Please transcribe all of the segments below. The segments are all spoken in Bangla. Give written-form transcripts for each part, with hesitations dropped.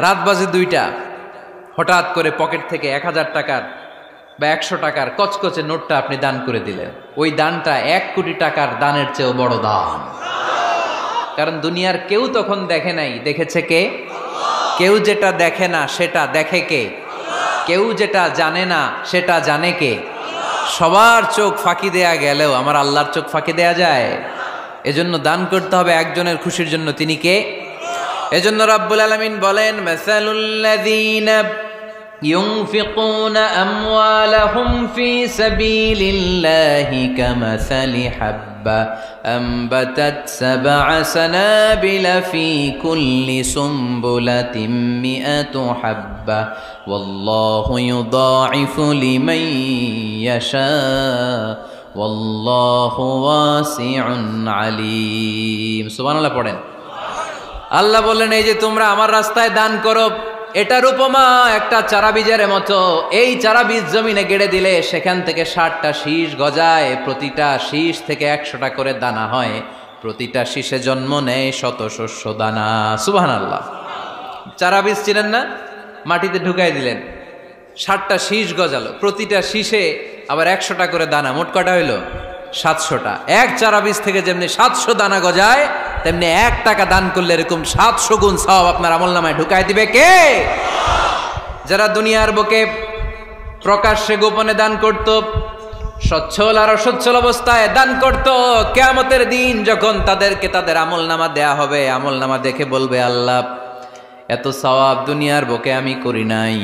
রাত বাজে 2টা, হঠাৎ করে পকেট থেকে 1000 টাকার বা 100 টাকার কচকচে নোটটা আপনি দান করে দিলেন। ওই দানটা 1 কোটি টাকার দানের চেয়েও বড় দান। কারণ দুনিয়ার কেউ তখন দেখে নাই, দেখেছে কে? কেউ যেটা দেখে না সেটা দেখে কে? কেউ যেটা জানে না সেটা জানে কে? সবার চোখ ফাঁকি দেয়া গেলেও আমার আল্লাহর চোখ ফাঁকি দেয়া যায়? এজন্য দান করতে হবে একজনের খুশির জন্য। তিনি কে? এজন্য রাব্বুল আলামিন বলেন, মাসালুল্লাযীনা ইউনফিকুনা আমওয়ালাহুম ফি সাবিলিল্লাহি কামাসালি হাব্বা আনবাতাত সাবআ সানাবিলা ফি কুল্লি সুমবুলাতিন মিআতু হাব্বা ওয়াল্লাহু ইউদাঈফু লিমান ইয়াশা ওয়াল্লাহু ওয়াসিউন আলীম। সুবহানাল্লাহ পড়েন। আল্লাহ বললেন, এই যে তোমরা আমার রাস্তায় দান করো, এটার উপমা একটা চারা বীজের মতো। এই চারা বীজ জমিনে গেড়ে দিলে সেখান থেকে 60টা শীষ গজায়, প্রতিটা শীষ থেকে 100টা করে দানা হয়, প্রতিটা শীষে জন্ম নেয় শত শস্য দানা। সুবহানাল্লাহ। চারা বীজ ছিলেন না, মাটিতে ঢুকাই দিলেন, 60টা শীষ গজালো, প্রতিটা শীষে আবার 100টা করে দানা, মোট কটা হইল? 700টা। এক চারা বীজ থেকে যেমনি 700 দানা গজায়, তেমনি 1 টাকা দান করলে এরকম 700 গুণ সওয়াব আপনার আমলনামায় ঢুকাই দিবে কে? যারা দুনিয়ার বুকে প্রকাশ্যে গোপনে দান করত, সচ্ছল আর অসচ্ছল অবস্থায় দান করত, কিয়ামতের দিন যখন তাদেরকে তাদের আমলনামা দেয়া হবে, আমলনামা দেখে বলবে, আল্লাহ এত সওয়াব দুনিয়ার বুকে আমি করি নাই,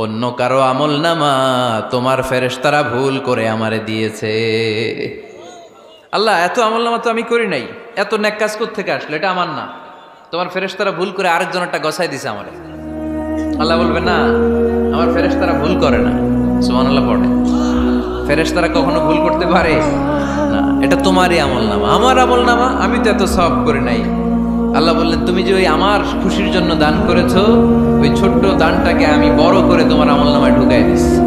অন্য কারো আমলনামা তোমার ফেরেশতারা ভুল করে আমারে দিয়েছে। আল্লাহ এত আমলনামা তো আমি করি নাই, এত নেক কাজ কোত্থেকে আসলো? এটা আমার না, তোমার ফেরেশতারা ভুল করে আরেকজনেরটা গছাই দিছে আমারে। আল্লাহ বলবে, না, আমার ফেরেশতারা ভুল করে না। সুবহানাল্লাহ পড়ে। ফেরেশতারা কখনো ভুল করতে পারে না, এটা তোমারই আমলনামা, আমার আমলনামা, আমি তো এত সওয়াব করি নাই। আল্লাহ বললেন, তুমি যে ওই আমার খুশির জন্য দান করেছো, ওই ছোট্ট দানটাকে আমি বড় করে তোমার আমলনামায় ঢুকাই দিচ্ছি।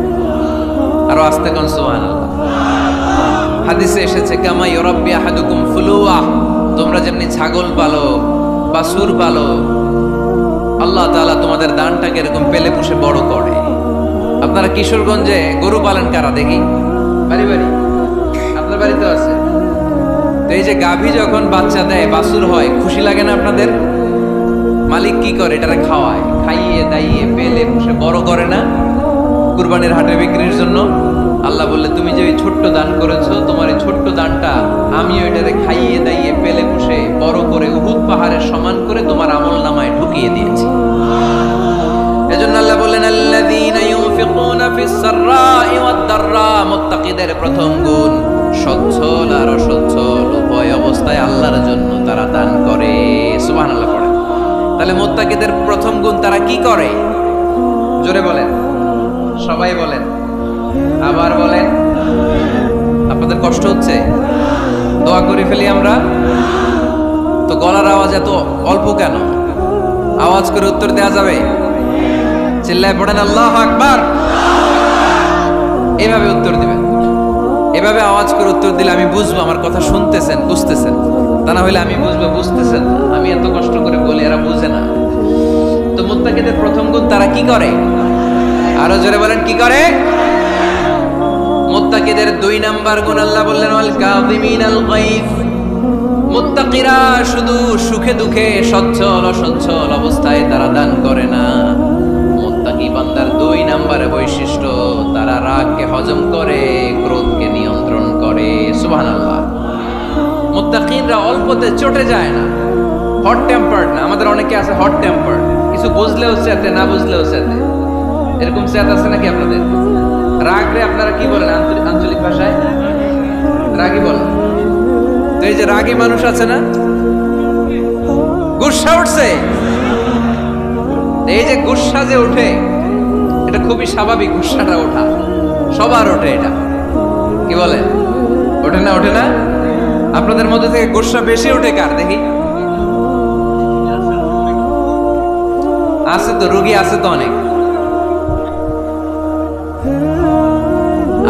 আরো আস্তে কোন সুবহানাল্লাহ। হাদিসে এসেছে, কামা ইউরাব্বি আহাদুকুম ফুলুয়া, তোমরা যেমনি ছাগল পালো, বাছুর পালো, আল্লাহ তাআলা তোমাদের দানটাকে এরকম পেলে পুষে বড় করে। আপনারা কিশোরগঞ্জে গরু পালেন কারা দেখি? বাড়ি বাড়ি, আপনার বাড়িতে আছে। তো এই যে গাভী যখন বাচ্চা দেয়, বাছুর হয়, খুশি লাগে না আপনাদের? মালিক কি করে? এটারে খাওয়ায়, খাইয়ে দাইয়ে পেলে পুষে বড় করে না? কুরবানির হাটে বিক্রির জন্য। আল্লাহ বললে, তুমি যে ওই ছোট্ট দান করেছো, তোমার এই ছোট্ট দানটা আমি ওইটারে খাইয়ে দাইয়ে পেলে পুষে বড় করে উহুদ পাহাড়ের সমান করে তোমার আমলনামায় ঢুকিয়ে দিয়েছি। এজন্য আল্লাহ বললেন, আল্লাযীনা ইউনফিকুনা ফিস সাররাই ওয়াদ দাররা, মুত্তাকিদের প্রথম গুণ সচ্ছল আর অসচ্ছল উভয় অবস্থায় আল্লাহর জন্য তারা দান করে। সুবহানাল্লাহ পড়ে। তাহলে মুত্তাকিদের প্রথম গুণ, তারা কি করে? জোরে বলেন, সবাই বলেন, আবার বলেন। আপনাদের কষ্ট হচ্ছে? দোয়া করে ফেলি আমরা তো। গলার আওয়াজ এত অল্প কেন? আওয়াজ করে উত্তর দেয়া যাবে? চিল্লায় পড়েন আল্লাহু আকবার। এভাবে উত্তর দিবেন, এভাবে আওয়াজ করে উত্তর দিলে আমি বুঝবো আমার কথা শুনতেছেন, বুঝতেছেন। তা না হলে আমি বুঝবো বুঝতেছেন, আমি এত কষ্ট করে বলি, এরা বুঝে না। তো মুত্তাকিদের প্রথম গুণ, তারা কি করে? আরো জোরে বলেন, কি করে? মুত্তাকিদের 2 নাম্বার গুণ আল্লাহ বললেন, ওয়াল কাযিমিনাল গায়জ। মুত্তাকিরা শুধু সুখে দুঃখে, সচ্ছল অসচ্ছল অবস্থায় তারা দান করে না। মুত্তাকি বান্দার 2 নাম্বারে বৈশিষ্ট্য, তারা রাগকে হজম করে, ক্রোধকে নিয়ন্ত্রণ করে। সুবহানাল্লাহ। মুত্তাকিনরা অল্পতে চটে যায় না, হট টেম্পার্ড না। আমাদের অনেকে আছে হট টেম্পার্ড, কিছু বুঝলেও চেতে, না বুঝলেও চেতে। এরকম চেত আছে নাকি আপনাদের? রাগ রে আপনারা কি বলেন আঞ্চলিক ভাষায়? রাগী বলেন। তো এই যে রাগী মানুষ আছে না, গুসা উঠছে, এই যে গুসা যে ওঠে, এটা খুবই স্বাভাবিক। গুসাটা ওঠা সবার ওঠে, এটা কি বলে? ওঠে না? ওঠে না? আপনাদের মধ্যে থেকে গুসা বেশি ওঠে কার দেখি? আছে তো, রোগী আছে তো অনেক।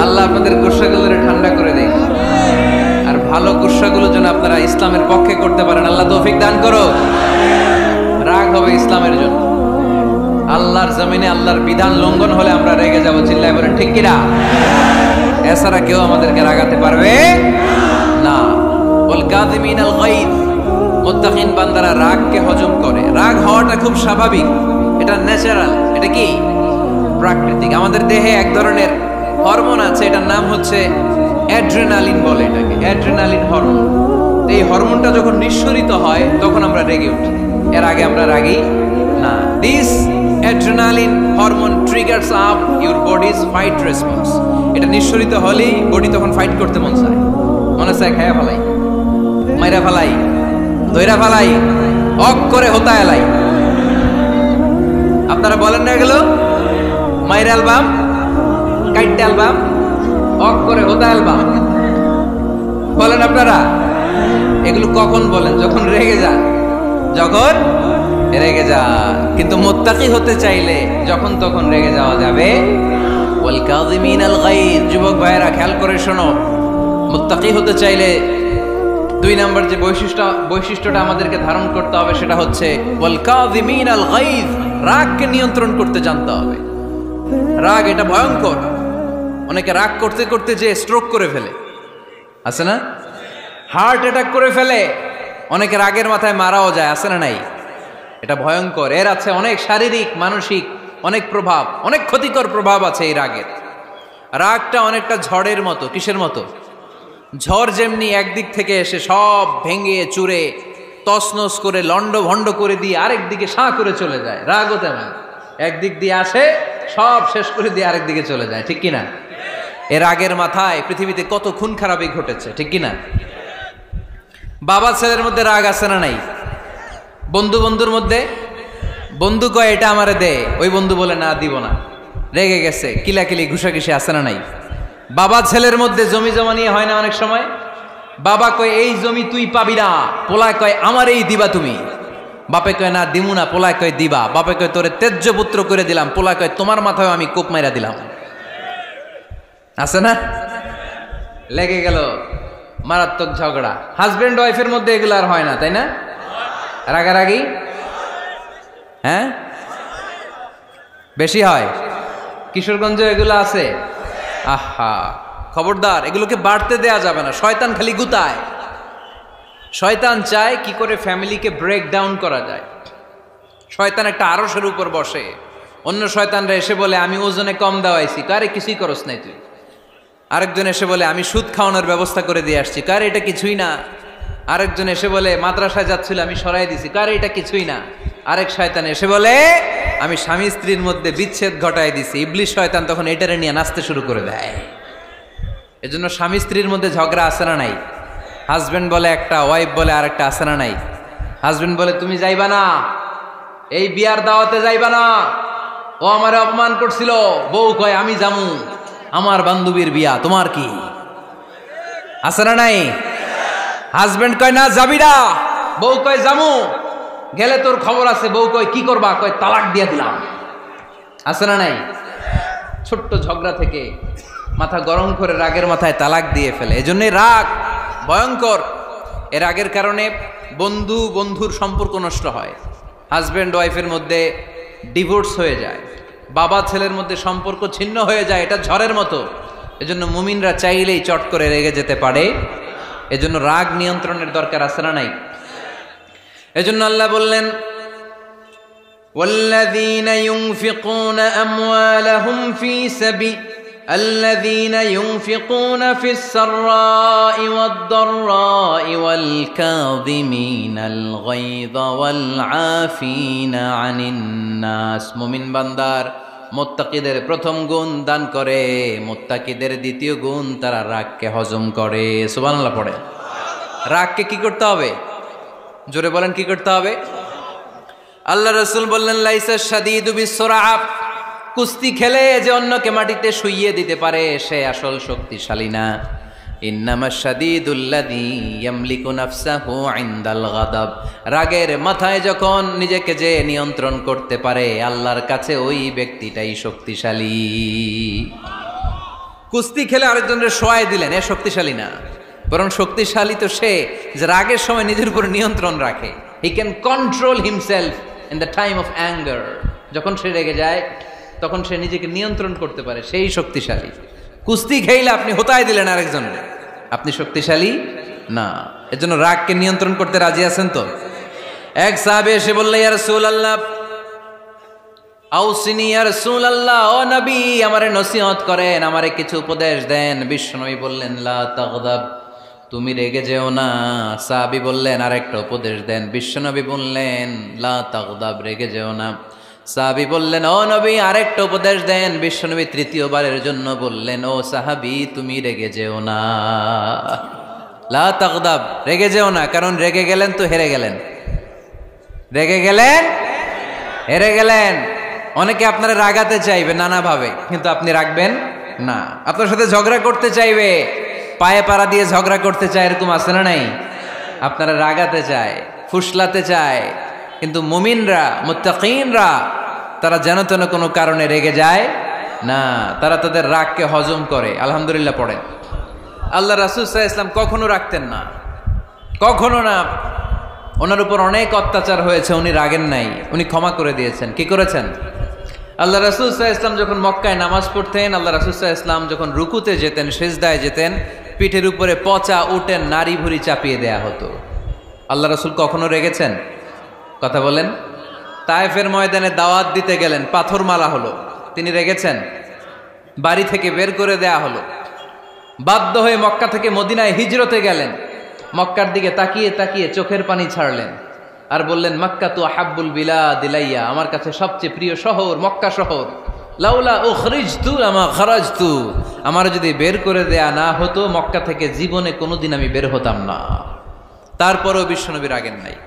আল্লাহ আপনাদের গুসাগুলো ঠান্ডা করে দেয়, আর ভালো গুসাগুলো যেন আপনারা ইসলামের পক্ষে করতে পারেন। আল্লাহ তৌফিক দান করো। রাগ হবে ইসলামের জন্য। আল্লাহর জমিনে আল্লাহর বিধান লঙ্ঘন হলে আমরা রেগে যাব, চিল্লায় বলেন ঠিক কিনা? এছাড়া কেউ আমাদেরকে রাগাতে পারবে না। ওয়াল কাযিমিনাল গায়জ, মুত্তাকিন বান্দারা রাগকে হজম করে। রাগ হওয়াটা খুব স্বাভাবিক, এটা ন্যাচারাল, এটা কি প্রাকৃতিক। আমাদের দেহে এক ধরনের হরমোন আছে, এটার নাম হচ্ছে অ্যাড্রেনালিন বলে এটাকে, অ্যাড্রেনালিন হরমোন। এই হরমোনটা যখন নিঃসরিত হয় তখন আমরা রেগে উঠি, এর আগে আমরা রাগি না। This adrenaline hormone triggers up your bodies fight response. এটা নিঃসরিত হলেই বডি তখন ফাইট করতে মন চায়, মনে চায় খায়া ফেলাই, মাইরা ফেলাই, দইরা ফেলাই, অক করে হোতা এলাই। আপনারা বলেন না এগুলো? মাইরা অ্যালবাম, কাইটটা অ্যালবাম, অক করে হোতা অ্যালবাম বলেন আপনারা? এগুলো কখন বলেন? যখন রেগে যান, যখন রেগে যান। কিন্তু মুত্তাকি হতে চাইলে যখন তখন রেগে যাওয়া যাবে। ওয়াল কাযিমিনাল গায়জ, যুবক ভাইয়েরা খেয়াল করে শোনো, মুত্তাকি হতে চাইলে 2 নম্বর যে বৈশিষ্ট্যটা আমাদেরকে ধারণ করতে হবে সেটা হচ্ছে ওয়াল কাযিমিনাল গায়জ, রাগকে নিয়ন্ত্রণ করতে জানতে হবে। রাগ এটা ভয়ঙ্কর। অনেকে রাগ করতে করতে যে স্ট্রোক করে ফেলে, আছে না? হার্ট অ্যাটাক করে ফেলে। অনেকে রাগের মাথায় মারাও যায়, আছে না নাই? এটা ভয়ঙ্কর। এর আছে অনেক শারীরিক, মানসিক অনেক প্রভাব, অনেক ক্ষতিকর প্রভাব আছে এই রাগের। রাগটা অনেকটা ঝড়ের মতো। কিসের মতো? ঝড় যেমনি একদিক থেকে এসে সব ভেঙে চুরে তছনছ করে লন্ড ভন্ড করে দিয়ে আরেক দিকে সাঁ করে চলে যায়, রাগও তেমন একদিক দিয়ে আসে সব শেষ করে দিয়ে আরেক দিকে চলে যায়, ঠিক কিনা? এর রাগের মাথায় পৃথিবীতে কত খুন খারাপই ঘটেছে, ঠিক কিনা? বাবা ছেলের মধ্যে রাগ আছে না নাই? বন্ধু বন্ধুর মধ্যে, বন্ধু কয় এটা আমারে দে, ওই বন্ধু বলে না দিব না, রেগে গেছে, কিলাকিলি ঘুষাঘুষি আছে না নাই? বাবা ছেলের মধ্যে জমি জমা নিয়ে হয় না অনেক সময়? বাবা কয় এই জমি তুই পাবি না, পোলায় কয় আমার এই দিবা তুমি। বাপে কয় না দিমু না, পোলায় কয় দিবা। বাপে কয় তোরে তেজ্য পুত্র করে দিলাম, পোলায় কয় তোমার মাথায় আমি কোপ মাইরা দিলাম। আছে না? লেগে গেল, মারাত্মক ঝগড়া। হাজবেন্ড ওয়াইফের মধ্যে এগুলো আর হয় না, তাই না? রাগারাগি হ্যাঁ বেশি হয়। কিশোরগঞ্জে এগুলো আছে। আহা, খবরদার, এগুলোকে বাড়তে দেয়া যাবে না। শয়তান খালি গুতায়। শয়তান চায় কি করে ফ্যামিলিকে ব্রেক ডাউন করা যায়। শয়তান একটা আরশের উপর বসে, অন্য শয়তানরা এসে বলে আমি ওজনে কম দেওয়াইছি, কারে কিছুই করস নাই তুই। আরেকজন এসে বলে আমি সুদ খাওয়ানোর ব্যবস্থা করে দিয়ে আসছি, কারে এটা কিছুই না। আরেকজন এসে বলে মাদ্রাসায় যাচ্ছিল আমি সরাই দিছি, কারে এটা কিছুই না। আরেক শয়তান এসে বলে আমি স্বামী স্ত্রীর মধ্যে বিচ্ছেদ ঘটাই দিছি। ইবলিশ শয়তান তখন এটারে নিয়ে নাচতে শুরু করে দেয়। এজন্য স্বামী স্ত্রীর মধ্যে ঝগড়া আছে না নাই? হাজবেন্ড বলে একটা, ওয়াইফ বলে আরেকটা, আছে না নাই? হাজবেন্ড বলে তুমি যাইবা না, এই বিয়ার দাওয়াতে যাইবা না, ও আমারে অপমান করছিল। বউ কয় আমি যামু, আমার বান্ধবীর বিয়া, তোমার কি? আছে না নাই? হাজবেন্ড কয় না যাবি না, বউ কয় যামু, গেলে তোর খবর আছে। বউ কয় কি করবা? কয় তালাক দিয়ে দিলাম। আছে না নাই? ছোট্ট ঝগড়া থেকে মাথা গরম করে রাগের মাথায় তালাক দিয়ে ফেলে। এজন্যই রাগ ভয়ঙ্কর। এর রাগের কারণে বন্ধু বন্ধুর সম্পর্ক নষ্ট হয়, হাজব্যান্ড ওয়াইফের মধ্যে ডিভোর্স হয়ে যায়, বাবা ছেলের মধ্যে সম্পর্ক ছিন্ন হয়ে যায়। এটা ঝড়ের মতো। এজন্য মুমিনরা চাইলেই চট করে রেগে যেতে পারে। এজন্য রাগ নিয়ন্ত্রণের দরকার আছে না নাই? এজন্য আল্লাহ বললেন والذين ينفقون أموالهم في سبيل الذين ينفقون في السراء والضراء والكاظمين الغيظ والعافين عن الناس। মুমিন বান্দার মুত্তাকিদের প্রথম গুণ দান করে, মুত্তাকিদের দ্বিতীয় গুণ তারা রাগকে হজম করে। সুবহানাল্লাহ পড়ে। রাগকে কি করতে হবে? জোরে বলেন কি করতে হবে? আল্লাহ রাসূল বললেন লাইসা শাদীদু বিসসুরআ, কুস্তি খেলে যে অন্যকে মাটিতে শুইয়ে দিতে পারে সে আসল শক্তিশালী না। ইন্নামাশ শাদীদুল্লাযী ইয়ামলিকু নাফসাহু ইনদাল গাদাব, রাগের মাথায় যখন নিজেকে যে নিয়ন্ত্রণ করতে পারে আল্লাহর কাছে ওই ব্যক্তিটাই শক্তিশালী। কুস্তি খেলে আরেকজনের শোয়াই দিলেন, এ শক্তিশালী না, বরং শক্তিশালী তো সে যে রাগের সময় নিজের উপর নিয়ন্ত্রণ রাখে। He can control himself in the time of anger. যখন সে রেগে যায় তখন সে নিজেকে নিয়ন্ত্রণ করতে পারে, সেই শক্তিশালী। কুস্তি খেইলে আপনি হোতায় দিলেন আরেকজনকে, আপনি শক্তিশালী না। এজন্য রাগকে নিয়ন্ত্রণ করতে রাজি আছেন তো? এক সাহাবী এসে বললেন, ইয়া রাসূলুল্লাহ আউসিনি ইয়া রাসূলুল্লাহ, ও নবী আমারে নসিহত করেন, আমারে কিছু উপদেশ দেন। বিশ্বনবী বললেন, লা তাগদাব, তুমি রেগে যেও না। সাহাবী বললেন, আরেকটা উপদেশ দেন। বিশ্বনবী বললেন, লা তাগদাব, রেগে যেও না। সাহাবী বললেন, ও নবী আরেকটা উপদেশ দেন। বিশ্বনবী তৃতীয়বারের জন্য বললেন, ও সাহাবী তুমি রেগে যেও না, লা তাগদাব, রেগে যেও না। কারণ রেগে গেলেন তো হেরে গেলেন, রেগে গেলেন হেরে গেলেন। অনেকে আপনারা রাগাতে চাইবে নানাভাবে, কিন্তু আপনি রাখবেন না। আপনার সাথে ঝগড়া করতে চাইবে, পায়ে পাড়া দিয়ে ঝগড়া করতে চায়, এরকম আছে না নাই? আপনারা রাগাতে চায়, ফুসলাতে চায়, কিন্তু মুমিনরা মুত্তাকিনরা তারা যেন তেন কোনো কারণে রেগে যায় না, তারা তাদের রাগকে হজম করে। আলহামদুলিল্লাহ পড়েন। আল্লাহ রাসূল সাল্লাল্লাহু আলাইহি ওয়াসাল্লাম কখনো রাখতেন না, কখনো না। ওনার উপর অনেক অত্যাচার হয়েছে, উনি রাগেন নাই, উনি ক্ষমা করে দিয়েছেন। কি করেছেন? আল্লাহ রাসূল সাল্লাল্লাহু আলাইহি ওয়াসাল্লাম যখন মক্কায় নামাজ পড়তেন, আল্লাহ রাসূল সাল্লাল্লাহু আলাইহি ওয়াসাল্লাম যখন রুকুতে যেতেন, সিজদায় যেতেন, পিঠের উপরে পচা উটের নাড়ি ভুঁড়ি চাপিয়ে দেয়া হতো। আল্লাহ রাসূল কখনো রেগেছেন? কথা বলেন। তায়েফের ময়দানে দাওয়াত দিতে গেলেন, পাথর মারা হলো, তিনি রেগেছেন? বাড়ি থেকে বের করে দেয়া হলো, বাধ্য হয়ে মক্কা থেকে মদিনায় হিজরতে গেলেন। মক্কার দিকে তাকিয়ে তাকিয়ে চোখের পানি ছাড়লেন আর বললেন, মক্কা তু আহাব্বুল বিলাদ ইলাইয়া, আমার কাছে সবচেয়ে প্রিয় শহর মক্কা শহর। লাউলা উখরিজতু লামা খারাজতু, আমার যদি বের করে দেয়া না হতো মক্কা থেকে জীবনে কোনোদিন আমি বের হতাম না। তারপরেও বিশ্বনবী রাগেন নাই।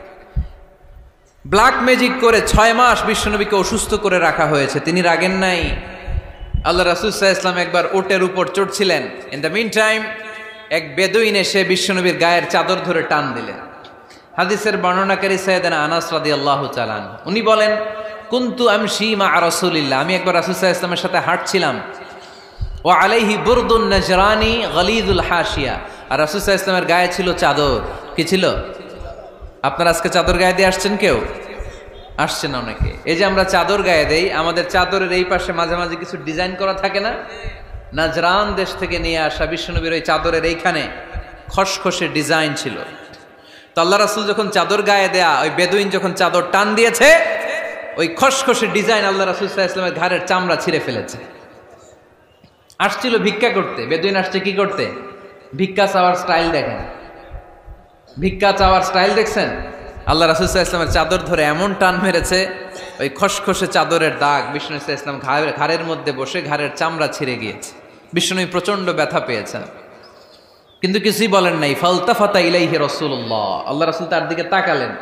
ব্ল্যাক ম্যাজিক করে 6 মাস বিশ্বনবীকে অসুস্থ করে রাখা হয়েছে, তিনি রাগেন নাই। আল্লাহ রাসূল সাল্লাল্লাহু আলাইহি ওয়াসাল্লাম একবার উটের উপর চড়ছিলেন। ইন দ্য মিন টাইম এক বেদুইন এসে বিশ্বনবীর গায়ের চাদর ধরে টান দিলেন। হাদিসের বর্ণনাকারী সাইয়েদানা আনাস রাদিয়াল্লাহু তাআলা উনি বলেন, কুনতু আমশি মা রাসূলিল্লাহ, আমি একবার রাসূল সাল্লাল্লাহু আলাইহি ওয়াসাল্লামের সাথে হাঁটছিলাম। ওয়া আলাইহি বুরদুন নাজরানি গলিযুল হাশিয়া, আর রাসূল সাল্লাল্লাহু আলাইহি ওয়াসাল্লামের গায়ে ছিল চাদর। কি ছিল? আপনারা আজকে চাদর গায়ে দিয়ে আসছেন? কেউ আসছেন? অনেকে। এই যে আমরা চাদর গায়ে দেই, আমাদের চাদরের এই পাশে মাঝে মাঝে কিছু ডিজাইন করা থাকে না? নাজরান দেশ থেকে নিয়ে আসা বিশ্বনবীর ওই চাদরের এইখানে খসখসে ডিজাইন ছিল। তো আল্লাহ রাসূল যখন চাদর গায়ে দেয়া, ওই বেদুইন যখন চাদর টান দিয়েছে, ওই খসখসে ডিজাইন আল্লাহ রাসূল সাল্লাল্লাহু আলাইহি ওয়াসাল্লামের ঘাড়ের চামড়া ছিঁড়ে ফেলেছে। আসছিল ভিক্ষা করতে, বেদুইন আসছে কি করতে? ভিক্ষা চাওয়ার স্টাইল দেখেন, ভিক্ষা চাওয়ার স্টাইল দেখছেন? আল্লাহ রাসূল সাল্লাল্লাহু আলাইহি ওয়াসাল্লামের চাদর ধরে এমন টান মেরেছে, ওই খসখসে চাদরের দাগ বিষ্ণু সাল্লাল্লাহু আলাইহি ওয়াসাল্লাম ঘাড়ের মধ্যে বসে ঘাড়ের চামড়া ছিঁড়ে গিয়েছে। বিষ্ণু প্রচন্ড ব্যথা পেয়েছেন, কিন্তু কিছুই বলেন নাই। ফালতাফাতা ইলাইহি রাসূলুল্লাহ, আল্লাহ রাসূল তার দিকে তাকালেন,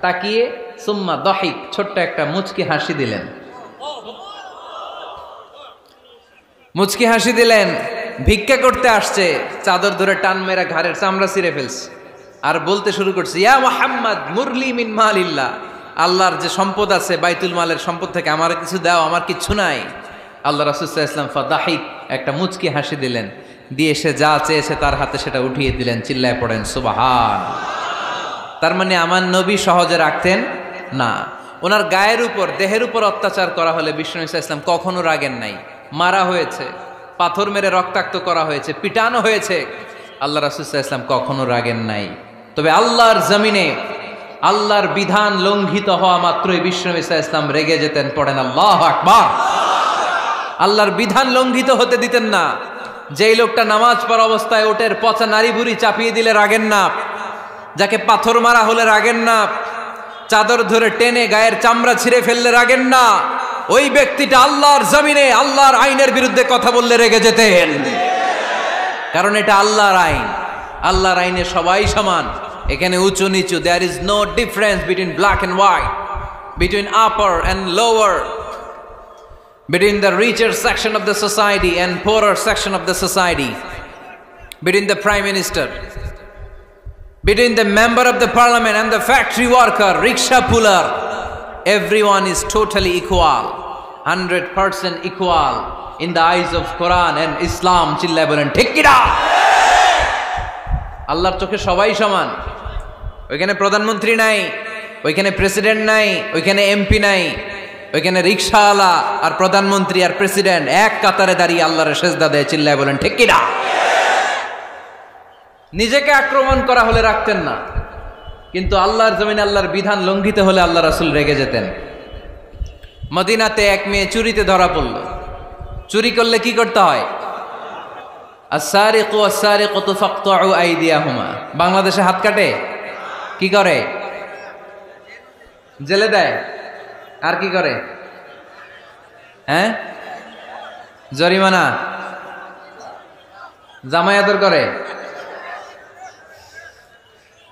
তাকিয়ে সুম্মা দাহিক, ছোট্ট একটা মুচকি হাসি দিলেন। মুচকি হাসি দিলেন। ভিক্ষা করতে আসছে, চাদর ধরে টান মেরা ঘাড়ের চামড়া ছিঁড়ে ফেলছে, আর বলতে শুরু করছে, ইয়া মুহাম্মদ মুরলি মিন মালিল্লাহ, আল্লাহর যে সম্পদ আছে বাইতুল মালের সম্পদ থেকে আমার কিছু দাও, আমার কিচ্ছু নাই। আল্লাহ রাসূল সাল্লাল্লাহু আলাইহি ওয়াসাল্লাম ফাদাহিক, একটা মুচকি হাসি দিলেন, দিয়ে সে যা চেয়েছে তার হাতে সেটা উঠিয়ে দিলেন। চিল্লায় পড়েন সুবহান। তার মানে আমার নবী সহজে রাখতেন না। ওনার গায়ের উপর, দেহের উপর অত্যাচার করা হলে বিষ্ণু সাল্লাল্লাহু আলাইহি ওয়াসাল্লাম কখনো রাগেন নাই। মারা হয়েছে, পাথর মেরে রক্তাক্ত করা হয়েছে, পিটানো হয়েছে, আল্লাহ রাসূল সাল্লাল্লাহু আলাইহি ওয়াসাল্লাম কখনো রাগেন নাই। তবে আল্লাহর জমিনে আল্লাহর বিধান লঙ্ঘিত হওয়া মাত্রই বিষ্ণু সাল্লাল্লাহু আলাইহি ওয়াসাল্লাম রেগে যেতেন। পড়েন আল্লাহু আকবার। আল্লাহর বিধান লঙ্ঘিত হতে দিতেন না। যেই লোকটা নামাজ পড়া অবস্থায় ওটের পচা নারী বুড়ি চাপিয়ে দিলে রাগেন না, যাকে পাথর মারা হলে রাগেন না, চাদর ধরে টেনে গায়ের চামড়া ছিঁড়ে ফেললে রাগেন না, ওই ব্যক্তিটা আল্লাহর জমিনে আল্লাহর আইনের বিরুদ্ধে কথা বললে রেগে যেতেন। কারণ এটা আল্লাহর আইন, আল্লাহর আইনে সবাই সমান, এখানে উঁচু নিচু, there is no difference between black and white, between upper and lower, between the richer section of the society and poorer section of the society, between the prime minister, between the member of the parliament and the factory worker, rickshaw puller, everyone is totally equal, 100% equal in the eyes of Quran and Islam. চিল্লায় বলেন ঠিক কি না? আল্লাহর চোখে সবাই সমান। ওইখানে প্রধানমন্ত্রী নাই, ওইখানে প্রেসিডেন্ট নাই, ওইখানে এমপি নাই, ওইখানে রিকশাওয়ালা আর প্রধানমন্ত্রী আর প্রেসিডেন্ট এক কাতারে দাঁড়িয়ে আল্লাহর সেজদা দেয়, চিল্লায় বলেন ঠিক কিনা? নিজেকে আক্রমণ করা হলে রাখতেন না, কিন্তু আল্লাহর জমিনে আল্লাহর বিধান লঙ্ঘিত হলে আল্লাহ রাসূল রেগে যেতেন। মদিনাতে এক মেয়ে চুরিতে ধরা পড়ল। চুরি করলে কি করতে হয়? আস-সারিকু ওয়াস-সারিকাতু ফাকতাউ আইদিয়াহুমা। বাংলাদেশে হাত কাটে, কি করে? জেলে দেয়। আর কি করে? হ্যাঁ, জরিমানা, জামাই আদর করে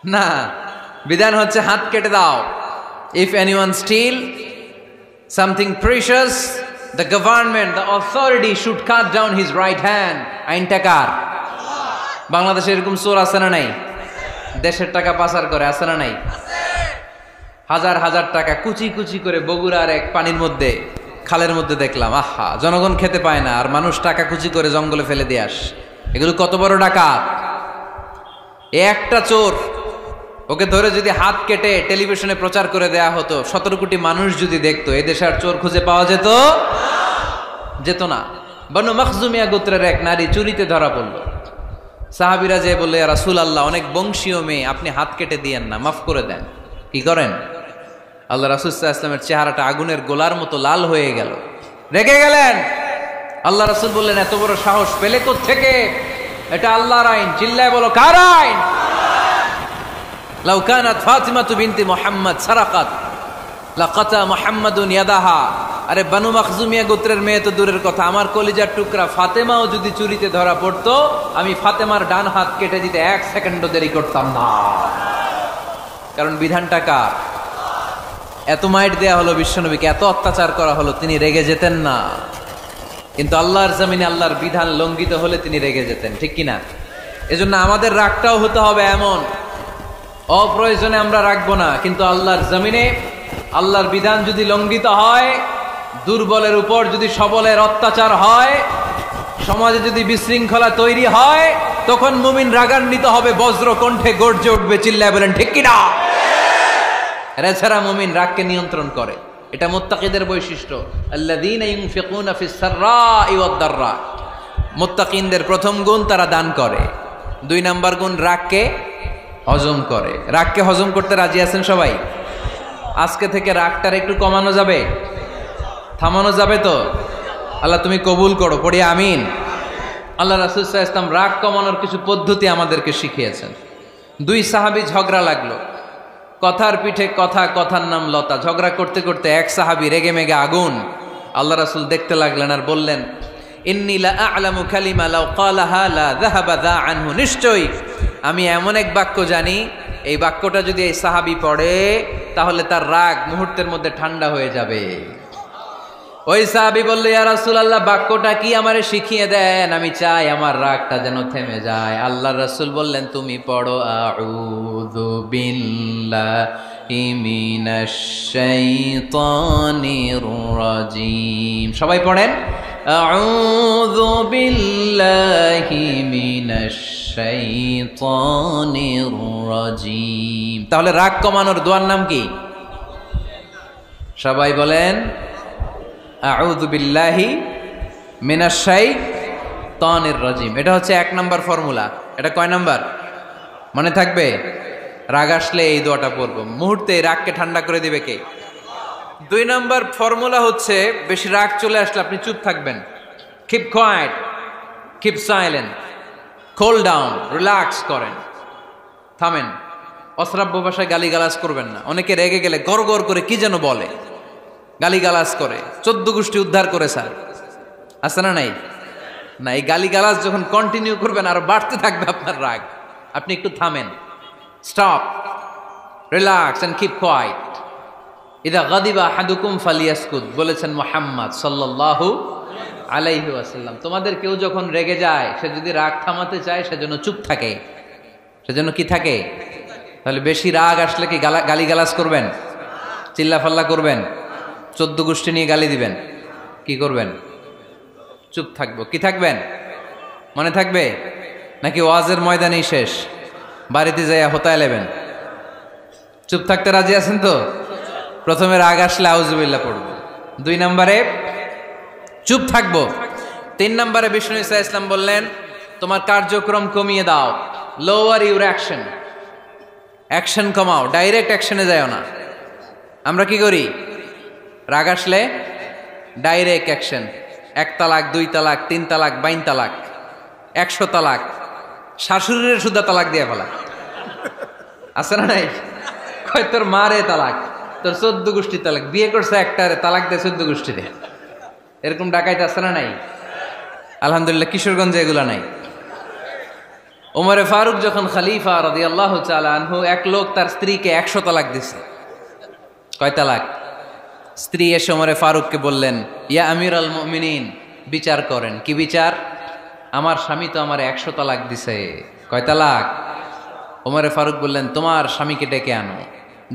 না, বিধান হচ্ছে হাত কেটে দাও। If anyone steal something precious, the government, the authority should cut down his right hand. আইনটা কার? বাংলাদেশে এরকম চোর আছে না নাই? দেশের টাকা পাচার করে, আছে না নাই? হাজার হাজার টাকা কুচি কুচি করে বগুড়ার এক পানির মধ্যে, খালের মধ্যে দেখলাম। আহা, জনগণ খেতে পায় না আর মানুষ টাকা কুচি করে জঙ্গলে ফেলে দিয়ে আস। এগুলো কত বড় ডাকাত! একটা চোর, ওকে ধরে যদি হাত কেটে টেলিভিশনে প্রচার করে দেয়া হতো, 17 কোটি মানুষ যদি দেখতো, এই দেশে আর চোর খুঁজে পাওয়া যেত না। বনু মখজুমিয়া গোত্রের এক নারী চুরিতে ধরা পড়ল। সাহাবীরা যে বললে, ইয়া রাসূলুল্লাহ, অনেক বংশীয় মেয়ে, আপনি হাত কেটে দিয়েন না, মাফ করে দেন। কি করেন? আল্লাহ রাসূল সাল্লাল্লাহু আলাইহি ওয়াসাল্লামের চেহারাটা আগুনের গোলার মতো লাল হয়ে গেল, রেগে গেলেন। আল্লাহ রাসূল বললেন, এত বড় সাহস পেলে কোত্থেকে? এটা আল্লাহর আইন। চিল্লায় বলো, কার আইন? লাউ কানাত ফাতিমাতু বিনতি মুহাম্মদ সারাকাত লাকাতা মুহাম্মাদুন ইয়াদাহা। আরে বনু মখজুমিয়া গোত্রের মেয়ে তো দূরের কথা, আমার কলিজার টুকরা ফাতেমাও যদি চুরিতে ধরা পড়তো, আমি ফাতেমার ডান হাত কেটে দিতে 1 সেকেন্ডও দেরি করতাম না। কারণ বিধানটা কার? এত মাইট দেয়া হলো বিশ্বনবীকে, এত অত্যাচার করা হলো, তিনি রেগে যেতেন না। কিন্তু আল্লাহর জমিনে আল্লাহর বিধান লঙ্ঘিত হলে তিনি রেগে যেতেন, ঠিক কিনা? এজন্য আমাদের রাগটাও হতে হবে এমন, অপ্রয়োজনে আমরা রাখবো না, কিন্তু আল্লাহর জমিনে আল্লাহর বিধান যদি লঙ্ঘিত হয়, দুর্বলের উপর যদি সবলের অত্যাচার হয়, সমাজে যদি বিশৃঙ্খলা তৈরি হয়, তখন মুমিন রাগান্বিত হবে, বজ্র কণ্ঠে গর্জে উঠবে, চিল্লায় বলেন ঠিক কিনা? এছাড়া মুমিন রাগকে নিয়ন্ত্রণ করে, এটা মুত্তাকিদের বৈশিষ্ট্য। আল্লাযীনা ইউনফিকুনা ফিস সাররাই ওয়াদ দাররা। মুত্তাকিনদের প্রথম গুণ, তারা দান করে। 2 নাম্বার গুণ, রাগকে হজম করে। রাগকে হজম করতে রাজি আছেন সবাই? আজকে থেকে রাগটার একটু কমানো যাবে, থামানো যাবে তো? আল্লাহ তুমি কবুল করো, পড়ি আমিন। আল্লাহ রাসূল সাল্লাল্লাহু আলাইহি ওয়াসাল্লাম রাগ কমানোর কিছু পদ্ধতি আমাদেরকে শিখিয়েছেন। 2 সাহাবী ঝগড়া লাগলো, কথার পিঠে কথা, কথার নাম লতা। ঝগড়া করতে করতে এক সাহাবী রেগে মেগে আগুন। আল্লাহ রাসূল দেখতে লাগলেন আর বললেন, ইন্নী লা আ'লামু কালিমা লাউ ক্বালাহা লা যাহাবা যা আনহু। নিশ্চয়ই আমি এমন এক বাক্য জানি, এই বাক্যটা যদি এই সাহাবী পড়ে, তাহলে তার রাগ মুহূর্তের মধ্যে ঠান্ডা হয়ে যাবে। ওই সাহাবী বলল, ইয়া রাসূলুল্লাহ, বাক্যটা কি আমারে শিখিয়ে দেন, আমি চাই আমার রাগটা যেন থেমে যায়। আল্লাহর রাসূল বললেন, তুমি পড়ো আউযু বিল্লাহি মিনাশ শাইতানির রাজীম। সবাই পড়েন, আউযু বিল্লাহি মিনাশ শাইতানির রাজীম। তাহলে রাগ কমানোর দোয়ার নাম কি? সবাই বলেন, আউযু বিল্লাহি মিনাশ শাইতানির রাজীম। এটা হচ্ছে 1 নাম্বার ফর্মুলা। এটা কয় নাম্বার মনে থাকবে? রাগ আসলে এই দোয়াটা পড়বো, মুহূর্তে রাগকে ঠান্ডা করে দিবে কে? 2 নাম্বার ফর্মুলা হচ্ছে, বেশি রাগ চলে আসলে আপনি চুপ থাকবেন। Keep quiet, keep silent, cool down, relax করেন, থামেন। অশ্রাব্য ভাষায় গালিগালাজ করবেন না। অনেকে রেগে গেলে গড় গড় করে কি যেন বলে, গালিগালাজ করে, 14 গোষ্ঠী উদ্ধার করে স্যার, আছে না নাই? না, এই গালিগালাজ যখন কন্টিনিউ করবেন আরো বাড়তে থাকবে আপনার রাগ। আপনি একটু থামেন, stop, relax and keep quiet. ইদা গাদিবা আহাদুকুম ফালিয়াসকুত, বলেছেন মুহাম্মদ সাল্লাল্লাহু আলাইহি ওয়াসাল্লাম। তোমাদের কেউ যখন রেগে যায়, সে যদি রাগ থামাতে চায়, সেজন্য চুপ থাকে। সেজন্য কি থাকে? তাহলে বেশি রাগ আসলে কি গালিগালাজ করবেন, চিল্লাফাল্লা করবেন, 14 গোষ্ঠী নিয়ে গালি দিবেন? কি করবেন? চুপ থাকবো। কি থাকবেন? মনে থাকবে নাকি ওয়াজের ময়দানেই শেষ, বাড়িতে যাইয়া হোতায় নেবেন? চুপ থাকতে রাজি আছেন তো? প্রথমে রাগ আসলে আউযুবিল্লাহ পড়বো, 2 নম্বরে চুপ থাকবো। 3 নম্বরে বিষ্ণু ইসা ইসলাম বললেন তোমার কার্যক্রম কমিয়ে দাও, লোয়ার ইউর অ্যাকশন, অ্যাকশন কমাও, ডাইরেক্ট অ্যাকশনে যাও না। আমরা কি করি? রাগ আসলে ডাইরেক্ট অ্যাকশন, 1 তালাক 2 তালাক 3 তালাক 22 তালাক 100 তালাক, শাশুড়ির সুদ্ধা তালাক দিয়ে ফেলা আছে না নাই? কয় তোর মারে তালাক, তোর 14 গোষ্ঠী তালাক, বিয়ে করছে একটারে তালাক দেয় 14 গোষ্ঠীরে, এরকম ডাকাইতে আছে না নাই? আলহামদুলিল্লাহ কিশোরগঞ্জে এগুলা নাই। ওমরে ফারুক যখন খলিফা রাদিয়াল্লাহু তাআলা আনহু, এক লোক তার স্ত্রীকে 100 তালাক দিছে। কয় তালাক? স্ত্রী এসে ওমরে ফারুককে বললেন, ইয়া আমিরাল মুমিনিন, বিচার করেন। কি বিচার? আমার স্বামী তো আমার 100 তালাক দিছে। কয় তালাক? ওমরে ফারুক বললেন, তোমার স্বামীকে ডেকে আনো।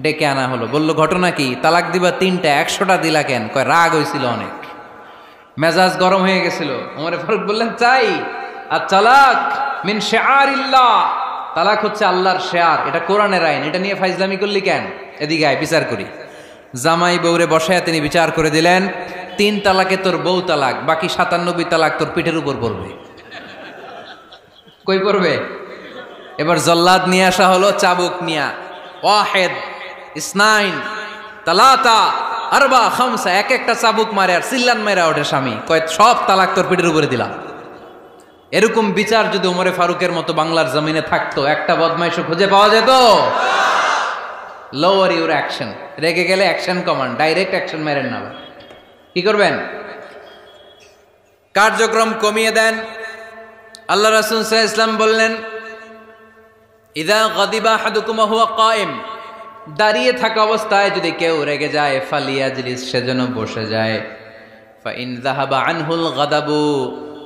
ডেকে আনা হলো। বলল, ঘটনা কি? তালাক দিবা 3টা, 100টা দিলা কেন? কয় রাগ হয়েছিল অনেক, মেজাজ গরম হয়ে গেছিল। ওমরে ফারুক বললেন, চাই আর তালাক মিন শিআরিল্লাহ, তালাক হচ্ছে আল্লাহর শিআর, এটা কোরআনের আইন, এটা নিয়ে ফাইজলামি করলি কেন? এদিকে আয়, বিচার করি। জামাই বউরে বসায় তিনি বিচার করে দিলেন, 3 তালাকে তোর বউ তালাক, বাকি 97 তালাক তোর পিঠের উপর পড়বে। কই পড়বে? এবার জল্লাদ নিয়ে আসা হলো, চাবুক নিয়া, ওয়াহেদ ইসনাইন তালাতা আরবা খামসা, এক একটা চাবুক মারে আর চিল্লান মেরা ওঠে স্বামী, কয় সব তালাক তোর পিঠের উপরে দিলাম। এরকম বিচার যদি ওমরে ফারুকের মতো বাংলার জমিনে থাকতো, একটা বদমাইশও খুঁজে পাওয়া যেত? লোয়ার ইউর অ্যাকশন, রেগে গেলে অ্যাকশন কমান্ড, ডাইরেক্ট অ্যাকশন মেরেন না। কি করবেন? কার্যক্রম কমিয়ে দেন। আল্লাহ রাসূল সাল্লাল্লাহু আলাইহি ওয়াসাল্লাম বললেন, ইযা গাদিবা আহাদুকুম ওয়া হুয়া কায়েম, দাঁড়িয়ে থাকা অবস্থায় যদি কেউ রেগে যায়, ফালিয়াজলিস, সেজন্য বসে যায়। ফাইন যাহাবা আনহুল গাদাবু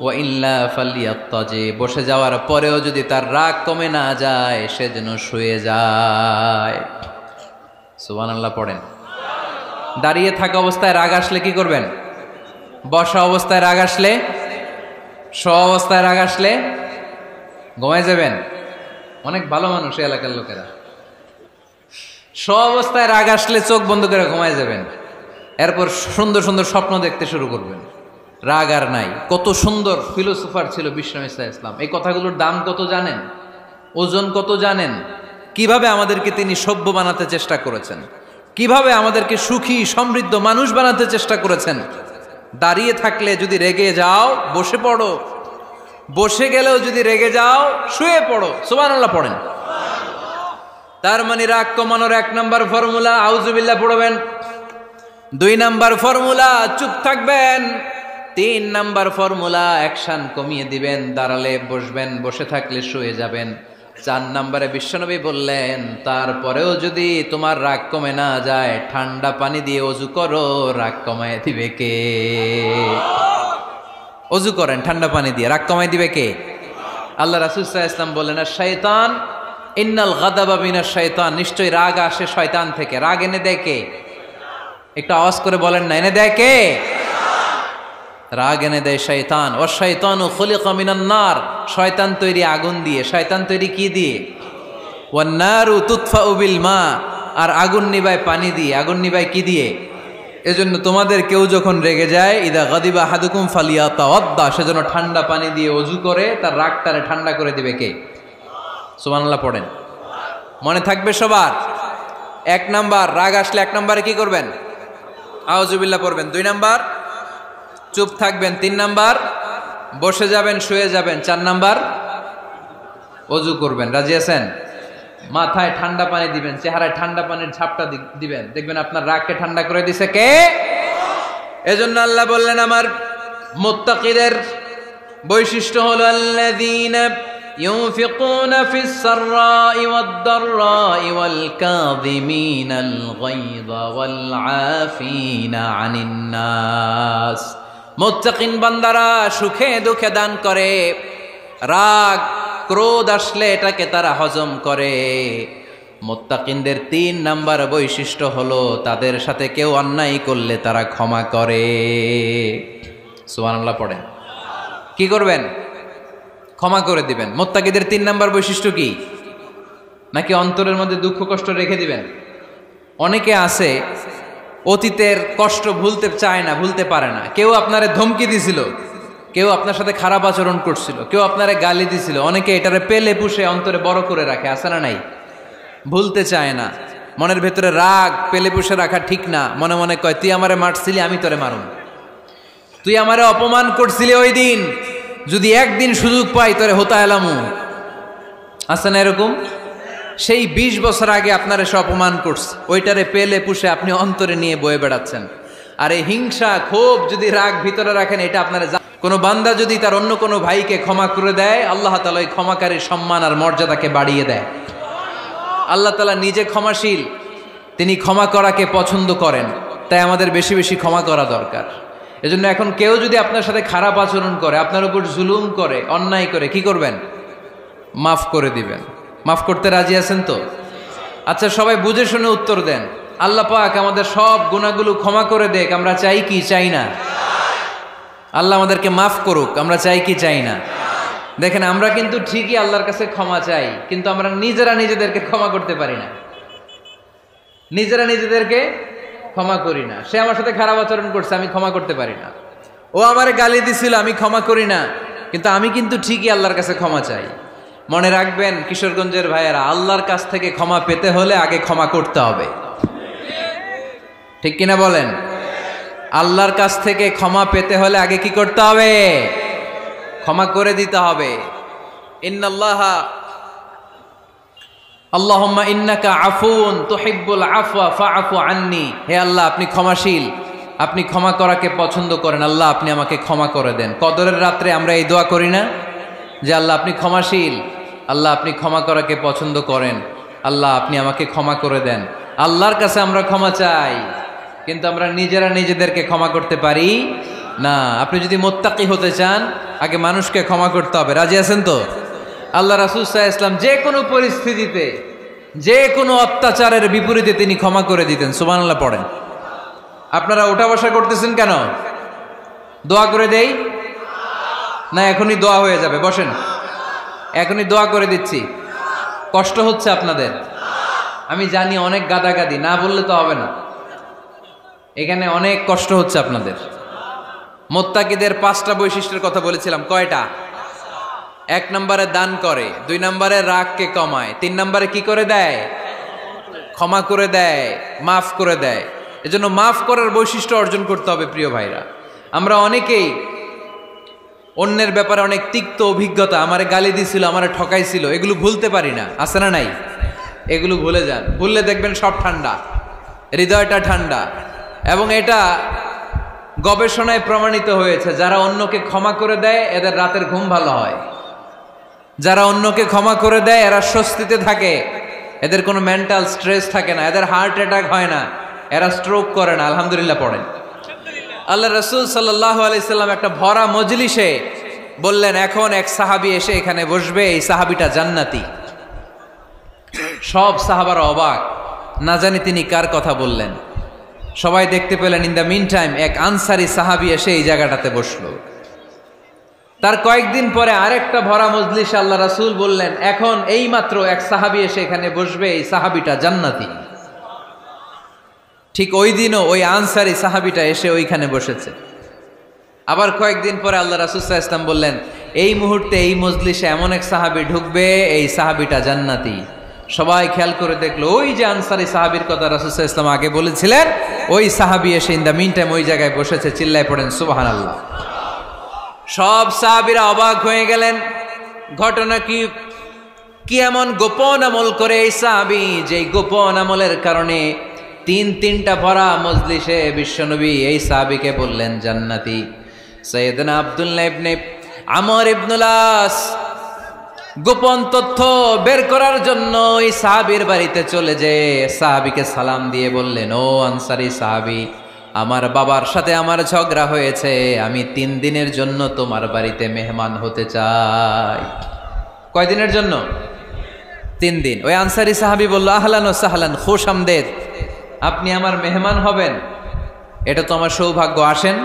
ওয়া ইল্লা ফালিয়াত্তাজি, বসে যাওয়ার পরেও যদি তার রাগ কমে না যায়, সেজন্য শুয়ে যায়। সুবহানাল্লাহ পড়েন। দাঁড়িয়ে থাকা অবস্থায় রাগ আসলে কি করবেন? বসা অবস্থায় রাগ আসলে, শোয়া অবস্থায় রাগ আসলে ঘুমায় যাবেন। অনেক ভালো মানুষ এই এলাকার লোকেরা। শোয়া অবস্থায় রাগ আসলে চোখ বন্ধ করে ঘুমায় যাবেন, এরপর সুন্দর সুন্দর স্বপ্ন দেখতে শুরু করবেন। রাগ আর নাই। কত সুন্দর ফিলোসোফার ছিল বিষ্ণু ইসলাম। এই কথাগুলোর দাম কত জানেন? ওজন কত জানেন? কিভাবে আমাদেরকে তিনি সভ্য বানাতে চেষ্টা করেছেন, কিভাবে আমাদেরকে সুখী সমৃদ্ধ মানুষ বানাতে চেষ্টা করেছেন। দাঁড়িয়ে থাকলে যদি রেগে যাও, বসে পড়ো। বসে গেলেও যদি রেগে যাও, শুয়ে পড়ো। সুবহানাল্লাহ পড়েন। তার মানে রাগ কমানোর 1 নাম্বার ফর্মুলা আউযুবিল্লাহ পড়বেন, 2 নাম্বার ফর্মুলা চুপ থাকবেন, 3 নাম্বার ফর্মুলা অ্যাকশন কমিয়ে দিবেন, দাঁড়ালে বসবেন, বসে থাকলে শুয়ে যাবেন। 4 নাম্বারে বিশ্বনবী বললেন, তারপরেও যদি তোমার রাগ কমে না যায়, ঠান্ডা পানি দিয়ে ওযু করো, রাগ কমায় দিবে কে? ওযু করেন ঠান্ডা পানি দিয়ে, রাগ কমায় দিবে কে? আল্লাহ রাসূল সাল্লাল্লাহু আলাইহি ওয়াসাল্লাম বললেন, শাইতান ইন্নাল গাদাবা মিনাশ শাইতান, নিশ্চয়ই রাগ আসে শয়তান থেকে। রাগ এনে দেয় কে? একটু আওয়াজ করে বলেন না, এনে দেয় কে? রাগ এনে দেয় শয়তান। ও শয়তানু খুলিকা মিনান নার, শয়তান তৈরি আগুন দিয়ে। শয়তান তৈরি কি দিয়ে? ওয়ান নারু তুতফাউ বিল মা, আর আগুন নিবায় পানি দিয়ে। আগুন নিবায় কি দিয়ে? এজন্য তোমাদের কেউ যখন রেগে যায়, ইদা গাদিবা আহাদুকুম ফালিয়াতাওয়াদ্দা, সেজন্য ঠান্ডা পানি দিয়ে ওযু করে তার রাগটারে ঠান্ডা করে দিবে কে? সুবহানাল্লাহ পড়েন। মনে থাকবে সবার। 1 নাম্বার, রাগ আসলে 1 নাম্বারে কি করবেন? আউযুবিল্লাহ পড়বেন। 2 নাম্বার চুপ থাকবেন। 3 নাম্বার বসে যাবেন, শুয়ে যাবেন। 4 নাম্বার ওযু করবেন। রাজি আছেন? মাথায় ঠান্ডা পানি দিবেন, চেহারায় ঠান্ডা পানির ঝাপটা দিবেন, দেখবেন আপনার রাগকে ঠান্ডা করে দিছে কে? এজন্য আল্লাহ বললেন, আমার মুত্তাকিদের বৈশিষ্ট্য হলো আল্লাযীনা ইউনফিকুনা ফিস সাররাই ওয়াদ দাররাই ওয়াল কাযিমিনাল গায়যা ওয়াল আফিনা আনিন নাস। মুত্তাকিন বান্দারা সুখে দুঃখে দান করে, রাগ ক্রোধ আসলে এটাকে তারা হজম করে। মুত্তাকিনদের 3 নাম্বার বৈশিষ্ট্য হলো, তাদের সাথে কেউ অন্যায় করলে তারা ক্ষমা করে। সুবহানাল্লাহ পড়েন। কি করবেন? ক্ষমা করে দিবেন। মুত্তাকিদের 3 নাম্বার বৈশিষ্ট্য কি? নাকি অন্তরের মধ্যে দুঃখ কষ্ট রেখে দিবেন? অনেকে আছে অতীতের কষ্ট ভুলতে চায় না, ভুলতে পারে না। কেউ আপনারে ধমকি দিছিল, কেউ আপনার সাথে খারাপ আচরণ করছিল, কেউ আপনারে গালি দিছিল, অনেকে এটারে পেলে পুষে অন্তরে বড় করে রাখে, আছে না নাই? ভুলতে চায় না। মনের ভেতরে রাগ পেলে পুষে রাখা ঠিক না। মনে মনে কয়, তুই আমারে মারছিলি, আমি তোরে মারুম। তুই আমারে অপমান করছিলি ওই দিন, যদি একদিন সুযোগ পাই তোরে হতা এলামু। আছে না এরকম? সেই 20 বছর আগে আপনারা সে অপমান করছে, ওইটারে পেলে পুষে আপনি অন্তরে নিয়ে বয়ে বেড়াচ্ছেন। আর এই হিংসা ক্ষোভ যদি রাগ ভিতরে রাখেন, এটা আপনারা কোনো বান্দা যদি তার অন্য কোনো ভাইকে ক্ষমা করে দেয়, আল্লাহ তাআলা ওই ক্ষমাকারীর সম্মান আর মর্যাদাকে বাড়িয়ে দেয়। আল্লাহ তাআলা নিজে ক্ষমাশীল, তিনি ক্ষমা করাকে পছন্দ করেন। তাই আমাদের বেশি বেশি ক্ষমা করা দরকার। এজন্য এখন কেউ যদি আপনার সাথে খারাপ আচরণ করে, আপনার উপর জুলুম করে, অন্যায় করে, কি করবেন? মাফ করে দিবেন। মাফ করতে রাজি আছেন তো? আচ্ছা, সবাই বুঝে শুনে উত্তর দেন। আল্লাহ পাক আমাদের সব গুনাহগুলো ক্ষমা করে দেখ, আমরা চাই কি চাই না? আল্লাহ আমাদেরকে মাফ করুক, আমরা চাই কি চাই না? দেখেন, আমরা কিন্তু ঠিকই আল্লাহর কাছে ক্ষমা চাই, কিন্তু আমরা নিজেরা নিজেদেরকে ক্ষমা করতে পারি না। নিজেরা নিজেদেরকে ক্ষমা করি না। সে আমার সাথে খারাপ আচরণ করছে, আমি ক্ষমা করতে পারি না। ও আমারে গালি দিছিল, আমি ক্ষমা করি না, কিন্তু আমি কিন্তু ঠিকই আল্লাহর কাছে ক্ষমা চাই। মনে রাখবেন কিশোরগঞ্জের ভাইয়েরা, আল্লাহর কাছ থেকে ক্ষমা পেতে হলে আগে ক্ষমা করতে হবে। ঠিক কিনা বলেন? আল্লাহর কাছ থেকে ক্ষমা পেতে হলে আগে কি করতে হবে? ক্ষমা করে দিতে হবে। আল্লাহুম্মা ইন্নাকা আফুন তুহিব্বুল আফওয়া ফাআফু আন্নি। হে আল্লাহ, আপনি ক্ষমাশীল, আপনি ক্ষমা করাকে পছন্দ করেন। আল্লাহ, আপনি আমাকে ক্ষমা করে দেন। কদরের রাত্রে আমরা এই দোয়া করি না যে আল্লাহ আপনি ক্ষমাশীল, আল্লাহ আপনি ক্ষমা করাকে পছন্দ করেন, আল্লাহ আপনি আমাকে ক্ষমা করে দেন। আল্লাহর কাছে আমরা ক্ষমা চাই, কিন্তু আমরা নিজেরা নিজেদেরকে ক্ষমা করতে পারি না। আপনি যদি মুত্তাকি হতে চান, আগে মানুষকে ক্ষমা করতে হবে। রাজি আছেন তো? আল্লাহ রাসূল সাল্লাল্লাহু আলাইহি ওয়াসাল্লাম যে কোনো পরিস্থিতিতে, যে কোনো অত্যাচারের বিপরীতে তিনি ক্ষমা করে দিতেন। সুবহানাল্লাহ পড়েন। আপনারা ওঠা বসা করতেছেন কেন? দোয়া করে দেই না? এখনই দোয়া হয়ে যাবে, বসেন। এখনই দোয়া করে দিচ্ছি। কষ্ট হচ্ছে আপনাদের? আমি জানি অনেক গাদাগাদি, না বললে তো হবে না। এখানে অনেক কষ্ট হচ্ছে আপনাদের। মুত্তাকিদের 5টা বৈশিষ্ট্যের কথা বলেছিলাম। কয়টা? 1 নম্বরে দান করে, 2 নম্বরে রাগকে কমায়, 3 নম্বরে কি করে দেয়? ক্ষমা করে দেয়, মাফ করে দেয়। এজন্য মাফ করার বৈশিষ্ট্য অর্জন করতে হবে। প্রিয় ভাইরা, আমরা অনেকেই অন্যের ব্যাপারে অনেক তিক্ত অভিজ্ঞতা, আমারে গালি দিছিল, আমারে ঠকাইছিল, এগুলো ভুলতে পারি না। আছে না নাই? এগুলো ভুলে যান। ভুললে দেখবেন সব ঠান্ডা, হৃদয়টা ঠান্ডা। এবং এটা গবেষণায় প্রমাণিত হয়েছে, যারা অন্যকে ক্ষমা করে দেয় এদের রাতের ঘুম ভালো হয়। যারা অন্যকে ক্ষমা করে দেয় এরা স্বস্তিতে থাকে, এদের কোনো মেন্টাল স্ট্রেস থাকে না, এদের হার্ট অ্যাটাক হয় না, এরা স্ট্রোক করে না। আলহামদুলিল্লাহ পড়েন। আল্লাহ রাসূল সাল্লাল্লাহু আলাইহি সাল্লাম একটা ভরা মজলিসে বললেন, এখন এক সাহাবী এসে এখানে বসবে, এই সাহাবীটা জান্নাতি। সব সাহাবারা অবাক, না জানি তিনি কার কথা বললেন। সবাই দেখতে পেলেন, ইন দ্য মিন টাইম এক আনসারী সাহাবী এসে এই জায়গাটাতে বসলো। তার কয়েকদিন পরে আরেকটা ভরা মজলিস আল্লাহ রাসূল বললেন, এখন এই মাত্র এক সাহাবী এসে এখানে বসবে, এই সাহাবীটা জান্নাতি। ঠিক ওই দিনও ওই আনসারী সাহাবীটা এসে ওইখানে বসেছে। আবার কয়েকদিন পরে আল্লাহ রাসূল সাল্লাল্লাহু আলাইহি ওয়াসাল্লাম বললেন, এই মুহূর্তে এই মজলিসে এমন এক সাহাবী ঢুকবে, এই সাহাবীটা জান্নাতি। সবাই খেয়াল করে দেখলো, ওই যে আনসারী সাহাবীর কথা রাসূল সাল্লাল্লাহু আলাইহি ওয়াসাল্লাম আগে বলেছিলেন, ওই সাহাবী এসে ইন দ্য মিন টাইম ওই জায়গায় বসেছে। চিল্লায় পড়েন সুবহানাল্লাহ। সব সাহাবীরা অবাক হয়ে গেলেন। ঘটনা কি? কি এমন গোপন আমল করে এই সাহাবী, যে গোপন আমলের কারণে 3টা ভরা মজলিসে বিশ্বনবী এই সাহাবীকে বললেন জান্নাতি। সাইয়েদনা আব্দুল্লাহ ইবনে আমর ইবনুল আস গোপন তথ্য বের করার জন্য এই সাহাবীর বাড়িতে চলে যেয়ে সাহাবীকে সালাম দিয়ে বললেন, ও আনসারী সাহাবী, আমার বাবার সাথে আমার ঝগড়া হয়েছে, আমি 3 দিনের জন্য তোমার বাড়িতে মেহমান হতে চাই। কয়দিনের জন্য? 3 দিন। ওই আনসারী সাহাবী বলল, আহলান ওয়া সাহলান, খুশ আমদেদ, আপনি আমার মেহমান হবেন, এটা তো আমার সৌভাগ্য। আসেন,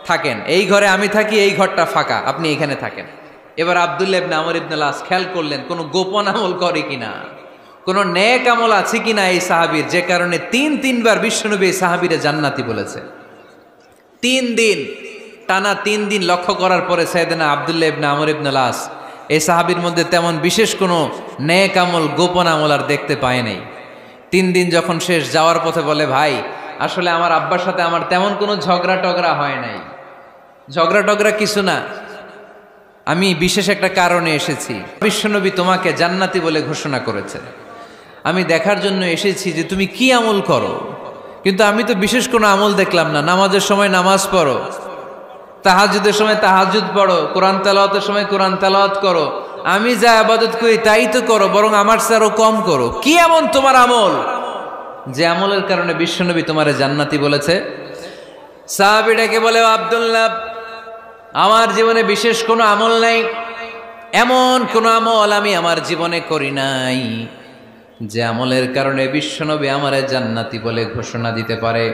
থাকেন, এই ঘরে আমি থাকি, এই ঘরটা ফাঁকা, আপনি এখানে থাকেন। এবার আব্দুল্লাহ ইবনে আমর ইবনুল আস খেয়াল করলেন কোনো গোপন আমল করে কিনা। কোন নেক আমল আছে কিনা এই সাহাবীর, যে কারণে তিনবার বিশ্বনবী এই সাহাবীরে জান্নাতি বলেছে। 3 দিন টানা 3 দিন লক্ষ্য করার পরে সাইয়েদনা আব্দুল্লাহ ইবনে আমর ইবনে আস এই সাহাবীর মধ্যে তেমন বিশেষ কোনো নেক আমল, গোপন আমল আর দেখতে পায় নাই। 3 দিন যখন শেষ, যাওয়ার পথে বলে, ভাই আসলে আমার আব্বার সাথে আমার তেমন কোনো ঝগড়া টগড়া হয় নাই, ঝগড়া টগড়া কিছু না, আমি বিশেষ একটা কারণে এসেছি। বিশ্বনবী তোমাকে জান্নাতি বলে ঘোষণা করেছে, আমি দেখার জন্য এসেছি যে তুমি কি আমল করো, কিন্তু আমি তো বিশেষ কোনো আমল দেখলাম না। নামাজের সময় নামাজ পড়ো, তাহাজ্জুদের সময় তাহাজ্জুদ পড়ো, কোরআন তেলাওয়াতের সময় কোরআন তেলাওয়াত করো, আমি যা ইবাদত করি তাই তো করো, বরং আমার চেয়ে আরো কম করো। কি এমন তোমার আমল যে আমলের কারণে বিশ্বনবী তোমারে জান্নাতি বলেছে? সাহাবীটাকে বলে, আব্দুল্লাহ, আমার জীবনে বিশেষ কোনো আমল নাই, এমন কোনো আমল আমি আমার জীবনে করি নাই যে আমলের কারণে বিশ্বনবী আমারে জান্নাতি বলে ঘোষণা দিতে পারে।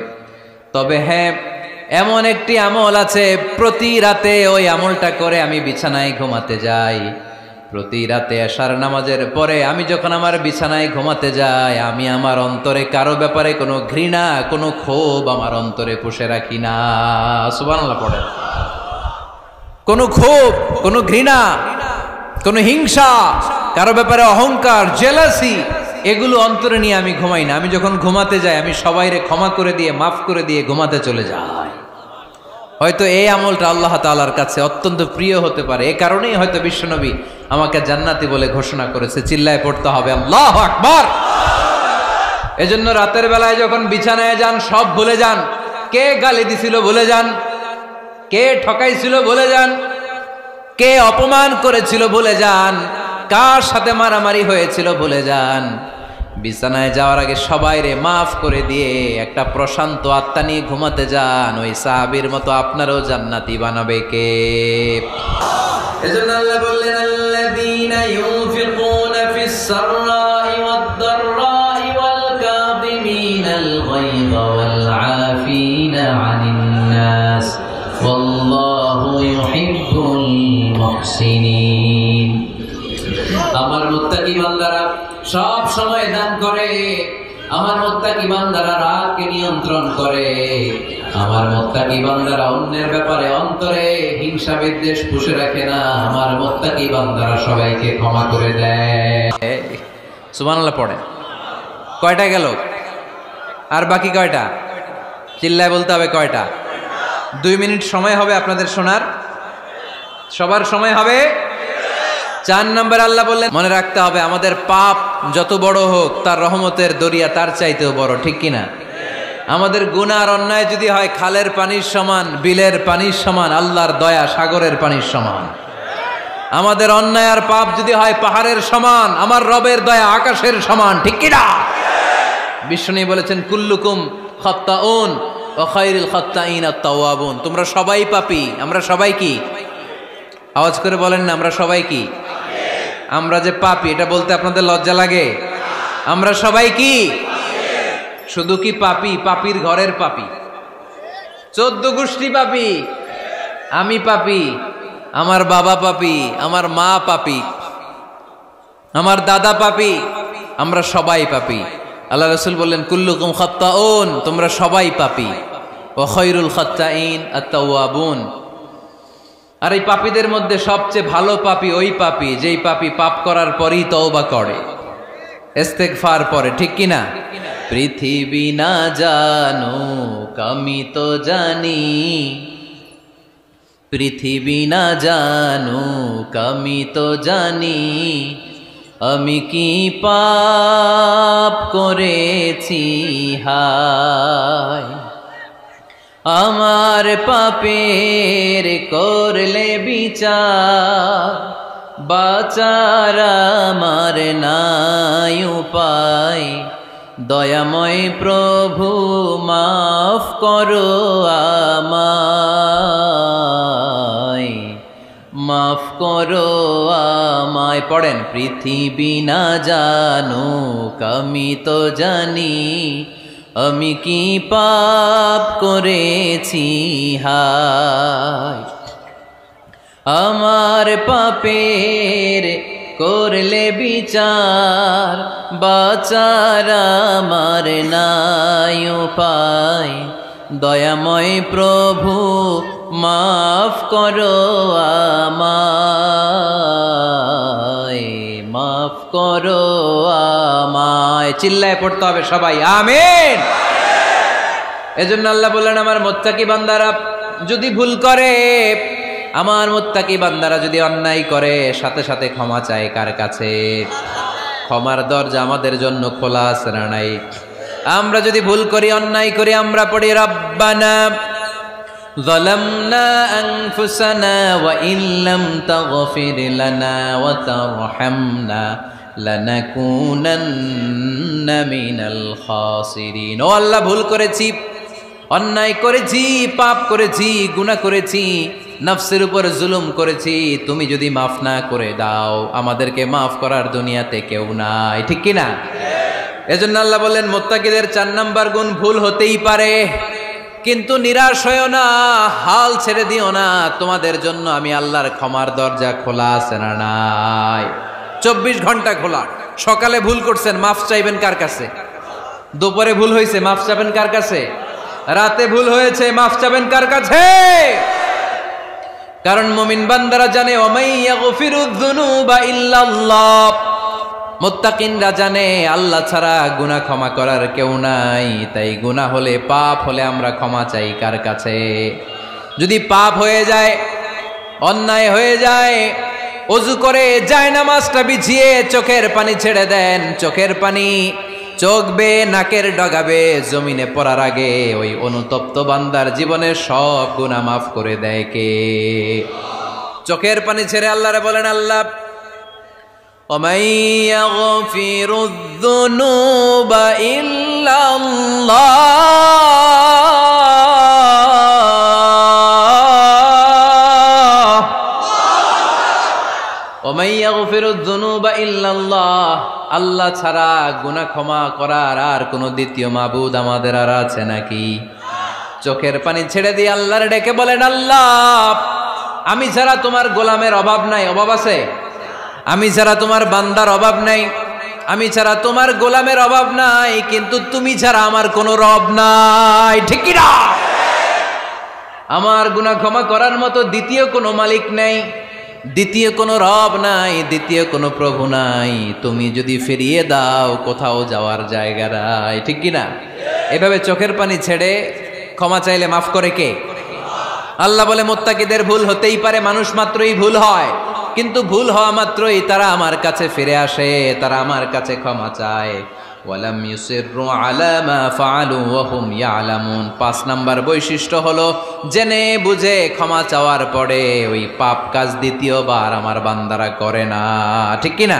তবে হ্যাঁ, এমন একটি আমল আছে, প্রতি রাতে ওই আমলটা করে আমি বিছানায় ঘুমাতে যাই। প্রতি রাতে এশার নামাজের পরে আমি যখন আমার বিছানায় ঘুমাতে যাই, আমি আমার অন্তরে কারো ব্যাপারে কোনো ঘৃণা, কোনো ক্ষোভ আমার অন্তরে পুষে রাখি না। সুবহানাল্লাহ পড়ে। কোনো ক্ষোভ, কোনো ঘৃণা, কোনো হিংসা, কারো ব্যাপারে অহংকার, জেলাসি, এগুলো অন্তরে নিয়ে আমি ঘুমাই না। আমি যখন ঘুমাতে যাই, আমি সবাইরে ক্ষমা করে দিয়ে, মাফ করে দিয়ে ঘুমাতে চলে যাই। হয়তো এই আমলটা আল্লাহ তাআলার কাছে অত্যন্ত প্রিয় হতে পারে, এই কারণেই হয়তো বিশ্বনবী আমাকে জান্নাতি বলে ঘোষণা করেছে। চিল্লায় পড়তে হবে আল্লাহু আকবার। এজন্য রাতের বেলায় যখন বিছানায় যান, সব ভুলে যান। কে গালি দিছিল ভুলে যান, কে ঠকাইছিল ভুলে যান, কে অপমান করেছিল ভুলে যান, কার সাথে মারামারি হয়েছিল ভুলে যান। বিছানায় যাওয়ার আগে সবাইরে মাফ করে দিয়ে একটা প্রশান্ত আত্মা নিয়ে ঘুমাতে যান। ওই সাহাবীর মতো আপনারও জান্নাতি বানাবে কে? এজন্য আল্লাহ বললেন, আল্লাযীনা ইউনফিকুনা ফিস সাররাই ওয়াদ দাররাই ওয়াল কাযিমিনাল গায়যা ওয়াল আফিনা আনিন নাস ওয়াল্লাহু ইউহিব্বুল মুহসিনিন। আমার মুত্তাকি বান্দারা সব সময় দান করে, আমার মুত্তাকি বান্দারা রাগকে নিয়ন্ত্রণ করে, আমার মুত্তাকি বান্দারা অন্যের ব্যাপারে অন্তরে হিংসা বিদ্বেষ পুষে রাখে না, আমার মুত্তাকি বান্দারা সবাইকে ক্ষমা করে দেয়। সুবহানাল্লাহ পড়ে। কয়টা গেল? আর বাকি কয়টা? চিল্লায় বলতে হবে কয়টা? 2 মিনিট সময় হবে আপনাদের শোনার। সবার সময় হবে। 4 নম্বর আল্লাহ বললেন, মনে রাখতে হবে আমাদের পাপ যত বড় হোক, তার রহমতের দরিয়া তার চাইতেও বড়, ঠিক কিনা? আমাদের গুনাহ আর অন্যায় যদি হয় খালের পানির সমান, বিলের পানির সমান, আল্লাহর দয়া সাগরের পানির সমান। আমাদের অন্যায় আর পাপ যদি হয় পাহাড়ের সমান, আমার রবের দয়া আকাশের সমান, ঠিক কিনা? বিশ্বনবী বলেছেন, কুল্লুকুম খাত্তাউন ওয়া খায়রুল খাত্তাইন আত-তাওয়াবুন। তোমরা সবাই পাপী। আমরা সবাই কি? আওয়াজ করে বলেন না, আমরা সবাই কি? আমরা যে পাপী, এটা বলতে আপনাদের লজ্জা লাগে? আমরা সবাই কি? শুধু কি পাপী? পাপীর ঘরের পাপী, 14 গোষ্ঠী পাপী। আমি পাপী, আমার বাবা পাপী, আমার মা পাপী, আমার দাদা পাপী, আমরা সবাই পাপী। আল্লাহ রাসূল বললেন, কুল্লুকুম খাত্তাউন, তোমরা সবাই পাপী, ওয়া খায়রুল খাত্তাইন আত-তাওয়াবুন। আর এই পাপীদের মধ্যে সবচেয়ে ভালো পাপী ওই পাপী যেই পাপী পাপ করার পরই তওবা করে, ইস্তেগফার পড়ে, ঠিক কিনা? পৃথিবী না জানুক আমি তো জানি, পৃথিবী না জানুক আমি তো জানি, আমি কি পাপ করেছি হায়, আমার পাপের করলে বিচার, বাঁচার আমার নাই উপায়, দয়াময় প্রভু মাফ করো আমায়, মাফ করো আমায়। পড়েন, পৃথিবী না জানুক আমি তো জানি, আমি কি পাপ করেছি হায়, আমার পাপের করলে বিচার, বাঁচার আমার নাই উপায়। দয়াময় প্রভু মাফ করো আমায়, মাফ করো আমায়। চিল্লায় পড়তে হবে সবাই, আমিন। এজন্য আল্লাহ বললেন, আমার মুত্তাকি বান্দারা যদি ভুল করে, আমার মুত্তাকি বান্দারা যদি অন্যায় করে, সাথে সাথে ক্ষমা চায় কার কাছে? ক্ষমার দরজা আমাদের জন্য খোলা আছে না নাই? আমরা যদি ভুল করি, অন্যায় করি, আমরা পড়ি রব্বানা যালামনা আনফুসানা ওয়া ইল্লাম তাগফির লানা ওয়া তারহামনা লানাকুনান্না মিনাল খাসিরিন। ও আল্লাহ, ভুল করেছি, অন্যায় করেছি, পাপ করেছি, গুনাহ করেছি, নফসের উপর জুলুম করেছি। তুমি যদি মাফ না করে দাও, আমাদেরকে মাফ করার দুনিয়াতে কেউ নাই, ঠিক কি না? এজন্য আল্লাহ বললেন, মুত্তাকিদের 4 নাম্বার গুণ, ভুল হতেই পারে কিন্তু নিরাশ হয়ো না, হাল ছেড়ে দিও না। তোমাদের জন্য আমি আল্লাহর ক্ষমার দরজা খোলা আছে না নাই? 24 ঘন্টা খোলা। সকালে ভুল করছেন, মাফ চাইবেন কার কাছে? দুপুরে ভুল হয়েছে, মাফ চাইবেন কার কাছে? রাতে ভুল হয়েছে, মাফ চাইবেন কার কাছে? কারণ মুমিন বান্দারা জানে, ওমাই ইয়াগফিরুয যুনুবা ইল্লাল্লাহ। মুত্তাকিনরা জানে আল্লাহ ছাড়া গুনাহ ক্ষমা করার কেউ নাই। তাই গুনাহ হলে, পাপ হলে আমরা ক্ষমা চাই কার কাছে? যদি পাপ হয়ে যায়, অন্যায় হয়ে যায়, ওযু করে জায়নামাজটা বিছিয়ে চোখের পানি ছেড়ে দেন। চোখের পানি চোখ বেয়ে নাকের ডগাবে জমিনে পড়ার আগে ওই অনুতপ্ত বান্দার জীবনের সব গুনাহ মাফ করে দেয় কে? চোখের পানি ছেড়ে আল্লাহরে বলেন, আল্লাহ وَمَن يَغْفِرُ الذُّنُوبَ إِلَّا اللَّهُ وَمَن يَغْفِرُ الذُّنُوبَ إِلَّا اللَّهُ। আল্লাহ ছাড়া গুনাহ ক্ষমা করার আর কোনো দ্বিতীয় মাবুদ আমাদের আর আছে নাকি? চোখের পানি ছেড়ে দিয়ে আল্লাহর ডেকে বলেন, আল্লাহ আমি ছাড়া তোমার গোলামের অভাব নাই। অভাব আছে? আমি ছাড়া তোমার বান্দার অভাব নাই, আমি ছাড়া তোমার গোলামের অভাব নাই, কিন্তু তুমি ছাড়া আমার কোনো রব নাই, ঠিক কি না? আমার গুনাহ ক্ষমা করার মতো দ্বিতীয় কোনো মালিক নাই, দ্বিতীয় কোনো রব নাই, দ্বিতীয় কোনো প্রভু নাই। তুমি যদি ফিরিয়ে দাও, কোথাও যাওয়ার জায়গা নাই, ঠিক কি না? এভাবে চোখের পানি ছেড়ে ক্ষমা চাইলে মাফ করে কে? আল্লাহ বলে, মুত্তাকিদের ভুল হতেই পারে, মানুষ মাত্রই ভুল হয়, কিন্তু ভুল হওয়া মাত্রই তারা আমার কাছে ফিরে আসে, তারা আমার কাছে ক্ষমা চায়। ওয়ালাম ইউসিররু আলা মা ফাআলু ওয়া হুম ইয়ালামুন। 5 নাম্বার বৈশিষ্ট্য হলো, জেনে বুঝে ক্ষমা চাওয়ার পরে ওই পাপ কাজ দ্বিতীয়বার আমার বান্দারা করে না, ঠিক কি না?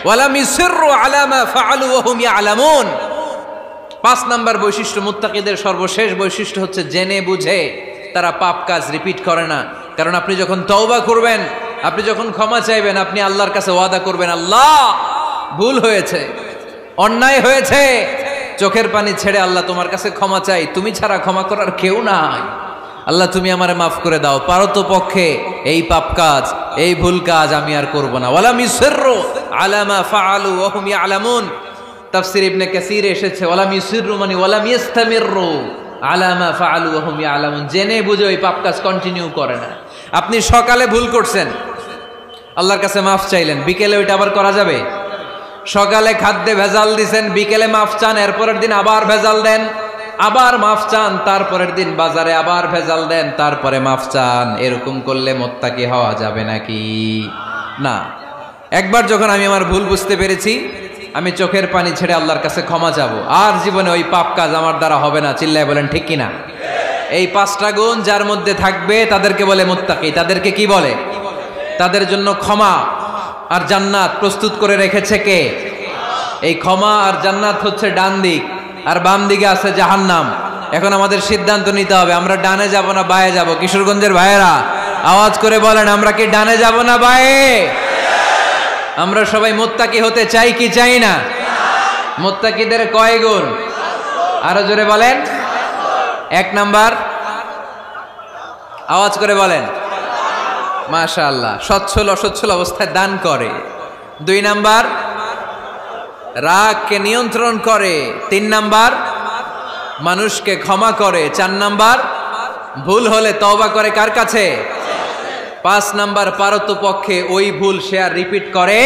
ওয়ালাম ইউসিররু আলা মা ফাআলু ওয়া হুম ইয়ালামুন। 5 নাম্বার বৈশিষ্ট্য, মুত্তাকিদের সর্বশেষ বৈশিষ্ট্য হচ্ছে জেনে বুঝে তারা পাপ কাজ রিপিট করে না। কারণ আপনি যখন তওবা করবেন, আপনি যখন ক্ষমা চাইবেন, আপনি আল্লাহর কাছে ওয়াদা করবেন, আল্লাহ ভুল হয়েছে, অন্যায় হয়েছে, চোখের পানি ছেড়ে আল্লাহ তোমার কাছে ক্ষমা চাই, তুমি ছাড়া ক্ষমা করার কেউ নাই। আল্লাহ তুমি আমারে মাফ করে দাও, পারতো পক্ষে এই পাপ কাজ, এই ভুল কাজ আমি আর করব না। ওয়ালাম ইউসিররু আলা মা ফাআলু ওয়া হুম ইয়ালামুন। তাফসীর ইবনে কাসীর এসেছে, ওয়ালাম ইউসিররু মানে ওয়ালাম ইস্তামিররু আলা মা ফাআলু ওয়া হুম ইয়ালামুন। জেনে বুঝে ওই পাপ কাজ কন্টিনিউ করে না। আপনি সকালে ভুল করছেন, আল্লাহর কাছে মাফ চাইলেন, বিকেলে ওইটা আবার করা যাবে? সকালে খাদ্যে ভেজাল দিছেন, বিকেলে মাফ চান, এরপরের দিন আবার ভেজাল দেন, আবার মাফ চান, তারপরের দিন বাজারে আবার ভেজাল দেন, তারপরে মাফ চান। এরকম করলে মুত্তাকি হওয়া যাবে নাকি? না। একবার যখন আমি আমার ভুল বুঝতে পেরেছি, আমি চোখের পানি ছেড়ে আল্লাহর কাছে ক্ষমা চাবো, আর জীবনে ওই পাপ কাজ আমার দ্বারা হবে না। চিল্লায় বলেন ঠিক কিনা? এই 5টা গুণ যার মধ্যে থাকবে তাদেরকে বলে মুত্তাকি। তাদেরকে কি বলে? তাদের জন্য ক্ষমা আর জান্নাত প্রস্তুত করে রেখেছে কে? এই ক্ষমা আর জান্নাত হচ্ছে ডান দিক, আর বাম দিকে আছে জাহান্নাম। এখন আমাদের সিদ্ধান্ত নিতে হবে, আমরা ডানে যাব না বায়ে যাব। কিশোরগঞ্জের ভাইয়েরা আওয়াজ করে বলেন, আমরা কি ডানে যাব না বায়ে? আমরা সবাই মুত্তাকি হতে চাই কি চাই না? মুত্তাকিদের কয় গুণ? আরো জোরে বলেন। 1 নাম্বার, আওয়াজ করে বলেন। মাশাআল্লাহ, সচ্ছল অসচ্ছল অবস্থায় দান করে। 2 নাম্বার রাগকে নিয়ন্ত্রণ করে, 3 নাম্বার মানুষকে ক্ষমা করে, 4 নাম্বার ভুল হলে তওবা করে কার কাছে, 5 নাম্বার পারতপক্ষে ওই ভুল সে আর রিপিট করে